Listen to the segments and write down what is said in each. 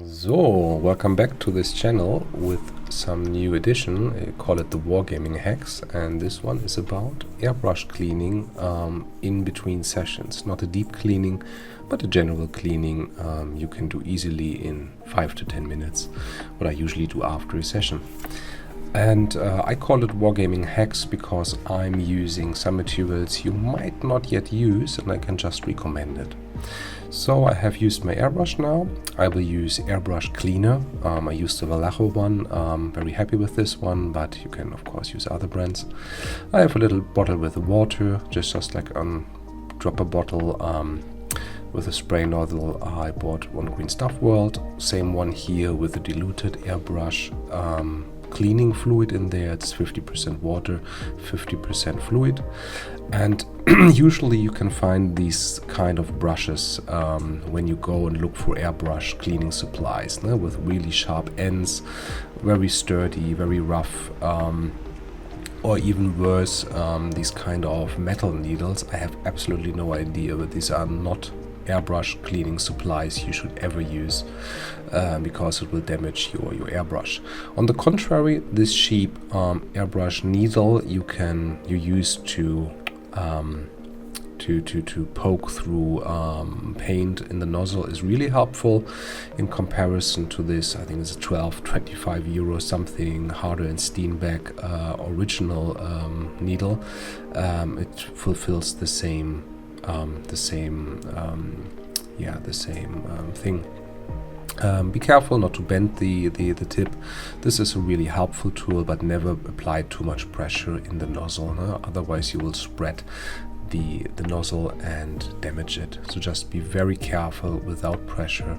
So, welcome back to this channel with some new edition. I call it the Wargaming Hacks, and this one is about airbrush cleaning in between sessions. Not a deep cleaning, but a general cleaning you can do easily in 5 to 10 minutes, what I usually do after a session. And I call it Wargaming Hacks because I'm using some materials you might not yet use, and I can just recommend it. So I have used my airbrush now. I will use Airbrush Cleaner. I used the Vallejo one. Very happy with this one, but you can of course use other brands. I have a little bottle with water, just like a dropper bottle with a spray nozzle. I bought one Green Stuff World. Same one here with the diluted airbrush cleaning fluid in there. It's 50% water, 50% fluid. And usually you can find these kind of brushes when you go and look for airbrush cleaning supplies, with really sharp ends, very sturdy, very rough, or even worse, these kind of metal needles. I have absolutely no idea, but these are not airbrush cleaning supplies you should ever use because it will damage your airbrush. On the contrary, this cheap airbrush needle you use to poke through paint in the nozzle is really helpful in comparison to this. I think it's a 25 euro something Harder & Steenbeck original needle. It fulfills the same thing. Be careful not to bend the tip. This is a really helpful tool, but never apply too much pressure in the nozzle, otherwise you will spread the nozzle and damage it. So just be very careful without pressure,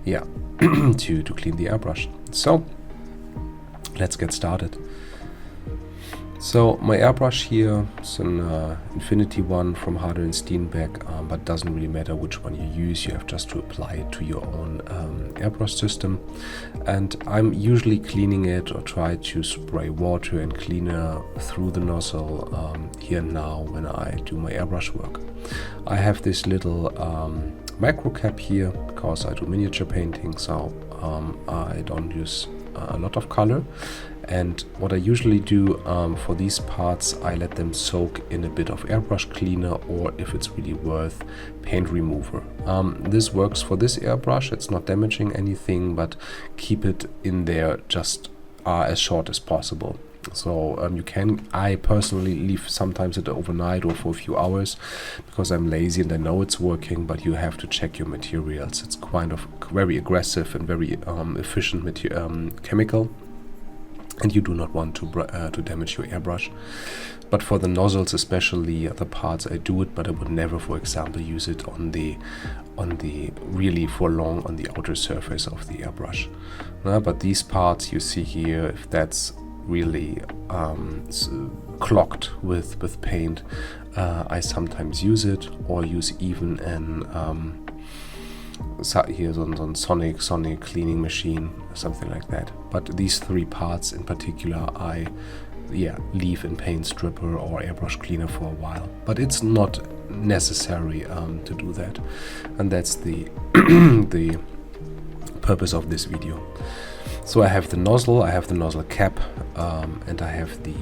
to clean the airbrush. So let's get started. So my airbrush here is an Infinity one from Harder & Steenbeck, but doesn't really matter which one you use. You have just to apply it to your own airbrush system. And I'm usually cleaning it or try to spray water and cleaner through the nozzle here and now when I do my airbrush work. I have this little micro cap here because I do miniature painting, so I don't use a lot of color. And what I usually do for these parts, I let them soak in a bit of airbrush cleaner, or if it's really worth, paint remover. This works for this airbrush. It's not damaging anything, but keep it in there just as short as possible. So I personally leave sometimes it overnight or for a few hours because I'm lazy and I know it's working, but you have to check your materials. It's kind of very aggressive and very efficient chemical, and you do not want to damage your airbrush. But for the nozzles, especially the parts, I do it, but I would never, for example, use it on the really for long on the outer surface of the airbrush. But these parts you see here, if that's really clogged with paint, I sometimes use it, or use even an here's on sonic cleaning machine, something like that. But these three parts in particular I leave in paint stripper or airbrush cleaner for a while, but it's not necessary to do that, and that's the the purpose of this video. So I have the nozzle, I have the nozzle cap, and I have the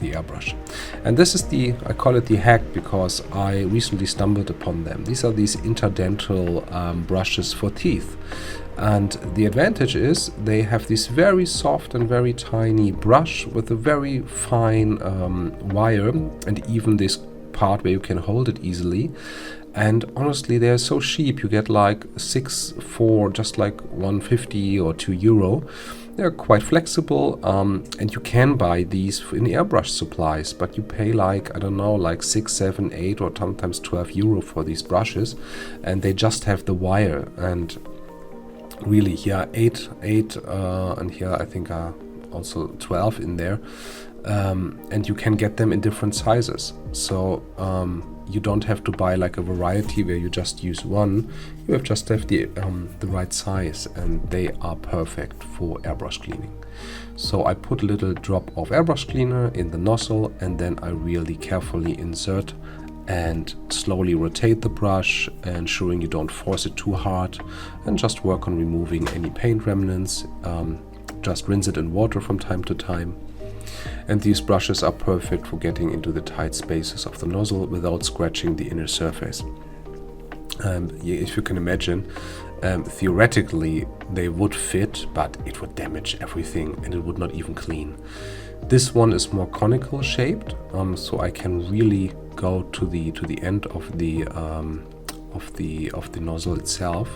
airbrush. And this is I call it the hack because I recently stumbled upon them. These are these interdental brushes for teeth. And the advantage is they have this very soft and very tiny brush with a very fine wire, and even this part where you can hold it easily. And honestly, they're so cheap. You get like 6 for just like 150 or 2 euro. They're quite flexible, and you can buy these in airbrush supplies, but you pay like, I don't know, like 6, 7, 8 or sometimes 12 euro for these brushes, and they just have the wire. And really here 8, and here I think also 12 in there, and you can get them in different sizes. So you don't have to buy like a variety where you just use one. You have just have the right size, and they are perfect for airbrush cleaning. So I put a little drop of airbrush cleaner in the nozzle, and then I really carefully insert and slowly rotate the brush, ensuring you don't force it too hard, and just work on removing any paint remnants. Just rinse it in water from time to time. And these brushes are perfect for getting into the tight spaces of the nozzle without scratching the inner surface. If you can imagine, theoretically they would fit, but it would damage everything and it would not even clean. This one is more conical shaped, so I can really go to the end of the nozzle itself,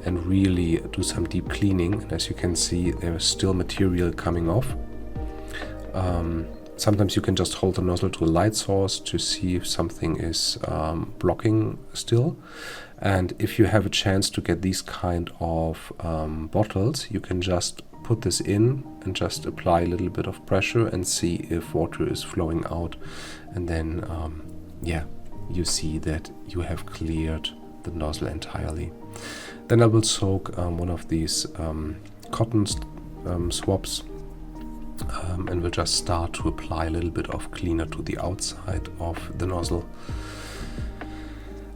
and really do some deep cleaning. And as you can see, there is still material coming off. Sometimes you can just hold the nozzle to a light source to see if something is blocking still. And if you have a chance to get these kind of bottles, you can just put this in and just apply a little bit of pressure and see if water is flowing out. And then, yeah, you see that you have cleared the nozzle entirely. Then I will soak one of these cotton swabs, and we'll just start to apply a little bit of cleaner to the outside of the nozzle.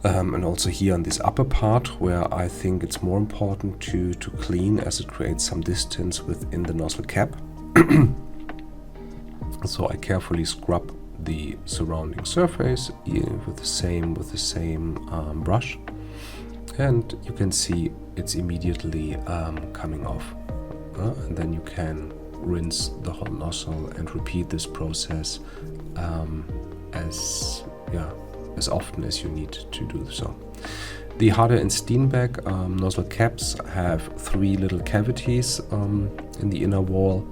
And also here on this upper part, where I think it's more important to clean, as it creates some distance within the nozzle cap. So I carefully scrub the surrounding surface with the same brush, and you can see it's immediately coming off. And then you can rinse the whole nozzle and repeat this process as often as you need to do so. The Harder and Steenbeck nozzle caps have 3 little cavities in the inner wall,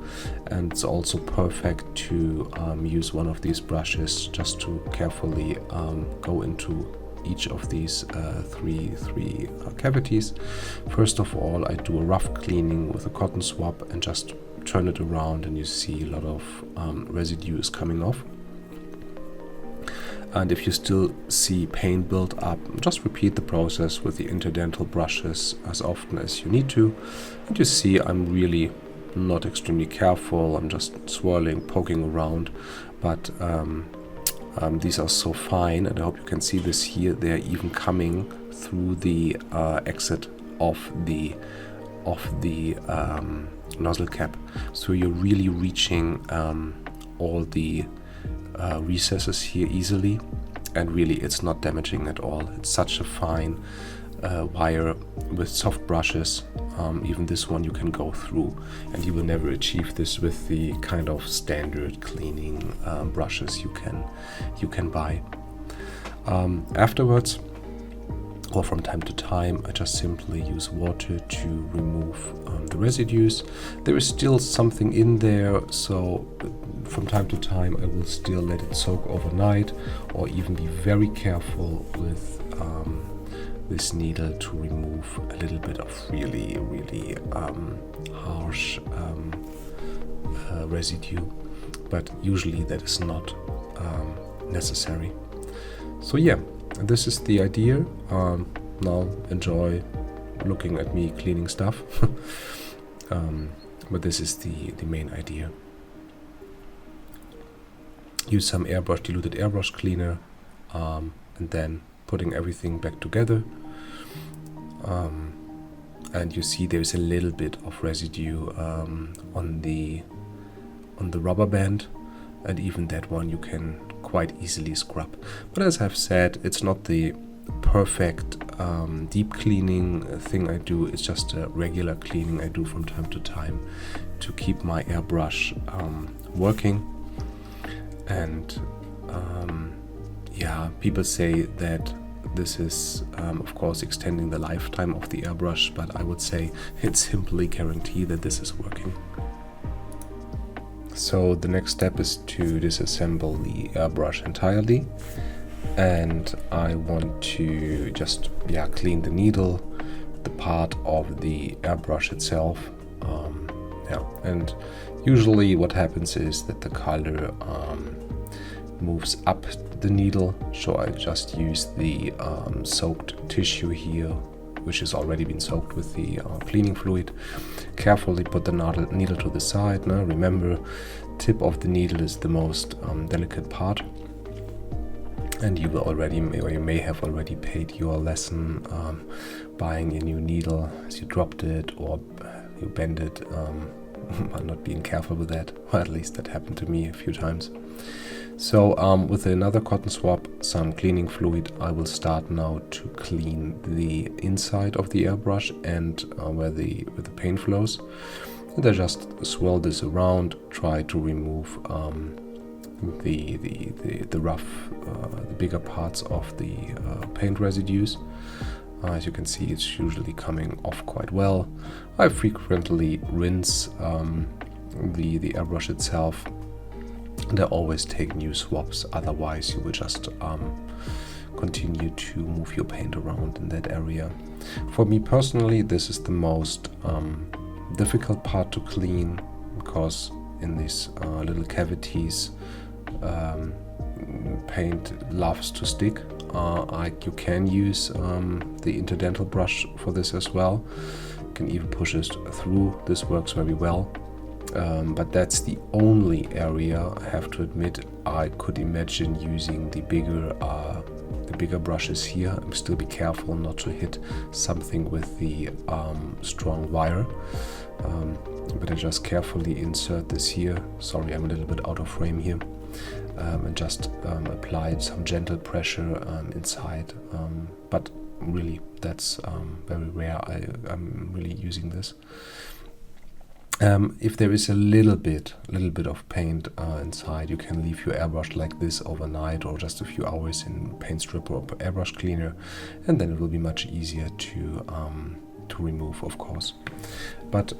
and it's also perfect to use one of these brushes just to carefully go into each of these three cavities. First of all, I do a rough cleaning with a cotton swab and just turn it around, and you see a lot of residue is coming off. And if you still see paint build up, just repeat the process with the interdental brushes as often as you need to. And you see I'm really not extremely careful. I'm just swirling, poking around, but these are so fine, and I hope you can see this here. They're even coming through the exit of the nozzle cap, so you're really reaching all the recesses here easily, and really it's not damaging at all. It's such a fine wire with soft brushes. Even this one you can go through, and you will never achieve this with the kind of standard cleaning brushes you can buy. Afterwards, or from time to time, I just simply use water to remove the residues. There is still something in there, so from time to time I will still let it soak overnight, or even be very careful with this needle to remove a little bit of really harsh residue, but usually that is not necessary. So yeah, this is the idea. Now enjoy looking at me cleaning stuff. But this is the main idea. Use some diluted airbrush cleaner, and then putting everything back together. And you see there's a little bit of residue on the rubber band, and even that one you can quite easily scrub. But as I've said, it's not the perfect deep cleaning thing I do. It's just a regular cleaning I do from time to time to keep my airbrush working. And yeah, people say that this is of course extending the lifetime of the airbrush, but I would say it's simply guaranteed that this is working. So the next step is to disassemble the airbrush entirely, and I want to just clean the needle, the part of the airbrush itself. And usually what happens is that the color moves up the needle, so I just use the soaked tissue here, which has already been soaked with the cleaning fluid. Carefully put the needle to the side. Now remember, tip of the needle is the most delicate part. And you will already, or you may have already paid your lesson buying a new needle as you dropped it, or you bent it, not being careful with that, or at least that happened to me a few times. So with another cotton swab, some cleaning fluid, I will start now to clean the inside of the airbrush and where the paint flows. And I just swirl this around, try to remove the rough, the bigger parts of the paint residues. As you can see, it's usually coming off quite well. I frequently rinse the airbrush itself, and I always take new swabs, otherwise you will just continue to move your paint around in that area. For me personally, this is the most difficult part to clean, because in these little cavities paint loves to stick. You can use the interdental brush for this as well. You can even push it through. This works very well. But that's the only area, I have to admit. I could imagine using the bigger brushes here. Still be careful not to hit something with the strong wire. But I just carefully insert this here. Sorry, I'm a little bit out of frame here. And just applied some gentle pressure inside. But really, that's very rare. I'm really using this. If there is a little bit of paint inside, you can leave your airbrush like this overnight or just a few hours in paint stripper or airbrush cleaner, and then it will be much easier to remove, of course. But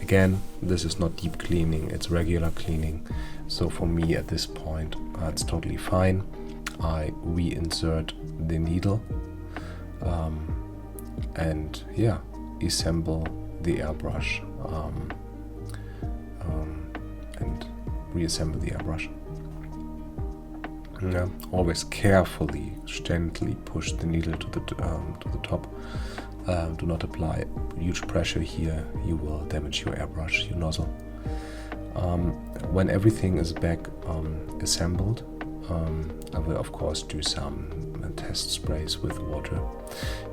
again, this is not deep cleaning, it's regular cleaning. So for me at this point, it's totally fine. I reinsert the needle and yeah, assemble the airbrush and reassemble the airbrush. Yeah, always carefully, gently push the needle to the top. Do not apply huge pressure here, you will damage your airbrush, your nozzle. When everything is back assembled, I will of course do some test sprays with water.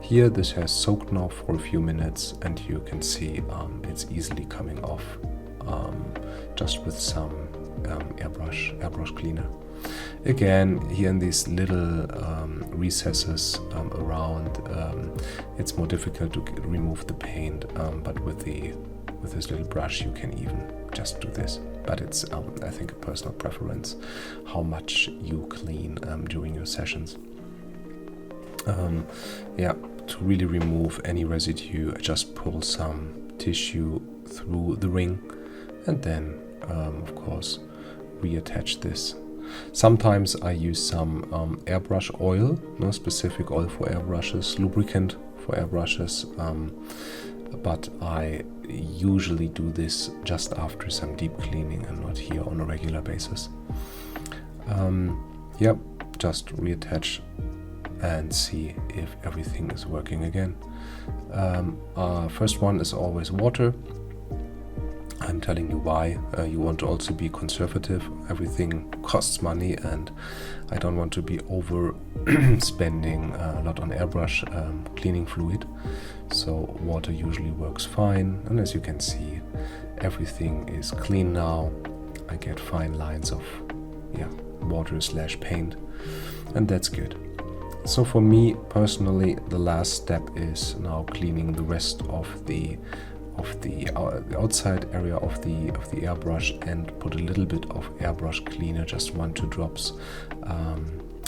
Here this has soaked now for a few minutes, and you can see it's easily coming off just with some airbrush cleaner. Again, here in these little recesses around, it's more difficult to remove the paint, but with this little brush you can even just do this. But it's I think a personal preference how much you clean during your sessions. Yeah, to really remove any residue, I just pull some tissue through the ring and then of course reattach this. Sometimes I use some airbrush oil, no specific oil for airbrushes, lubricant for airbrushes, but I usually do this just after some deep cleaning and not here on a regular basis. Yep, just reattach and see if everything is working again. First one is always water. I'm telling you why. You want to also be conservative. Everything costs money, and I don't want to be over spending a lot on airbrush cleaning fluid. So water usually works fine, and as you can see, everything is clean now. I get fine lines of water/paint, and that's good. So for me personally, the last step is now cleaning the rest of the outside area of the airbrush, and put a little bit of airbrush cleaner, just 1-2 drops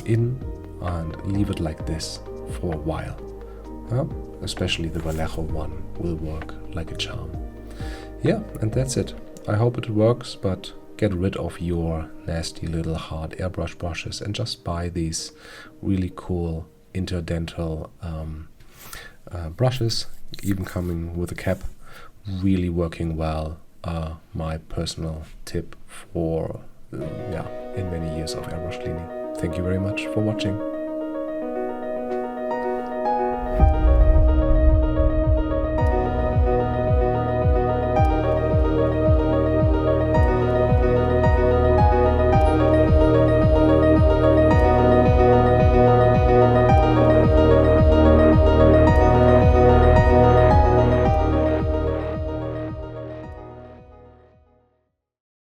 in, and leave it like this for a while. Especially the Vallejo one will work like a charm. Yeah, and that's it. I hope it works, but get rid of your nasty little hard airbrush brushes and just buy these really cool interdental brushes, even coming with a cap. Really working well. My personal tip for in many years of airbrush cleaning. Thank you very much for watching.